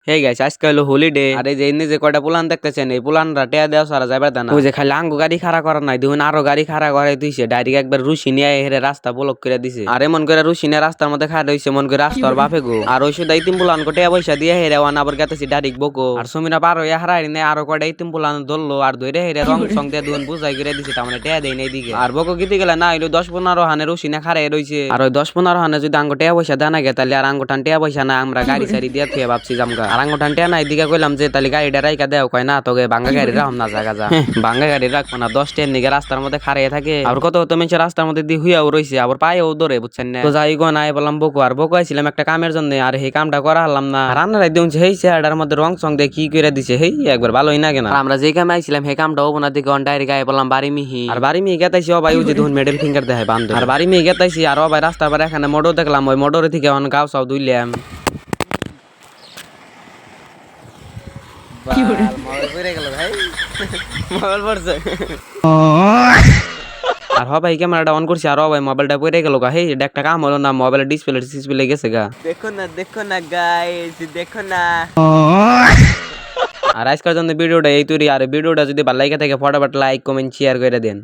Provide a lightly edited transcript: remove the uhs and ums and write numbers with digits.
Hey guys আজকে হলো holiday আর এই যে এনে যে কয়টা পুলান দেখতেছেন এই পুলানরা টেয়া দেওয়া সারা যাবার দানা ওই যে খালি আঙ্গু গাড়ি খাড়া করার নাই দেখুন আরো গাড়ি খাড়া করে দিছে ডাইরেক্ট একবার রুশি নিয়ে হেরে রাস্তা ব্লক করে দিছে আর এমন করে রুশি নিয়ে রাস্তার মধ্যে খাড়া হইছে মন করে রাস্তার বাপে গো আর ওই শুধু ইতিম পুলান কোটে পয়সা দিয়ে হেরে ওয়ান আবার গেতেছি ডাইরেক্ট বকো আর সুমিনা পার হইয়া হারাই নে আরো কয়টা ইতিম পুলান ধরলো আর ধরে হেরে রং সং দিয়ে দুন বুঝাই করে দিছে তার মানে টেয়া দেই নাই দিকে আর বকো গিতে গেলে না হইলো 10-15 হানে রুশি নিয়ে খাড়াই রইছে আর ওই 10-15 হানে যদি আঙ্গু টেয়া পয়সা দেয় না গে তাহলে আর আঙ্গু টান টেয়া পয়সা না আমরা গাড়ি সারি দিয়ে থুয়ে ভাবছি জামগা আর আঙ্গু টান টেয়া নাই দিকে কইলাম যে তাহলে গাড়িটা রাইকা দেও কয় না তোকে ভাঙ্গা গাড়ি রাখম না জায়গা যা ভাঙ্গা গাড়ি রাখবো না 10 টেন নিকে রাস্তার মধ্যে খাড়িয়ে থাকে আর কত কত মানুষ রাস্তার মধ্যে দিয়ে হুইয়াও রইছে আবার পায়েও দৌড়ে বুঝছেন না তো যাই গো নাই বললাম বকু আর বকু আইছিলাম একটা কামের জন্য আর এই কামটা করা হলাম না রান্নার একদম হেই চেহারার মধ্যে রং সং দিয়ে কি করে দিছে হেই একবার ভালোই না কেন আমরা যে কামে আইছিলাম সেই কামটা হবো না দিকে অন ডাইরেক্ট গায়ে বললাম বাড়ি মিহি আর বাড়ি মিহি গেতাইছি ও ভাই ওই যে দেখুন মেডেল ফিঙ্গার দেখায় বান্ধব আর বাড়ি মিহি গেতাইছি আর ও ভাই রাস্তার পর এখানে মোটর দেখলাম ওই মোটর থেকে অন গাও সব দুইলাম আর ভাই ক্যামেরাটা অন করছি আর ভাই মোবাইলটা পড়ে গেল গা হে একটা কাম হলো না মোবাইলের ডিসপ্লে গেছে গা দেখো না গাইস দেখো না আর আজকের জন্য ভিডিওটা এই তৈরি আর ভিডিওটা যদি ভালো লাগে থাকে ফটাফট লাইক কমেন্ট শেয়ার করে দেন।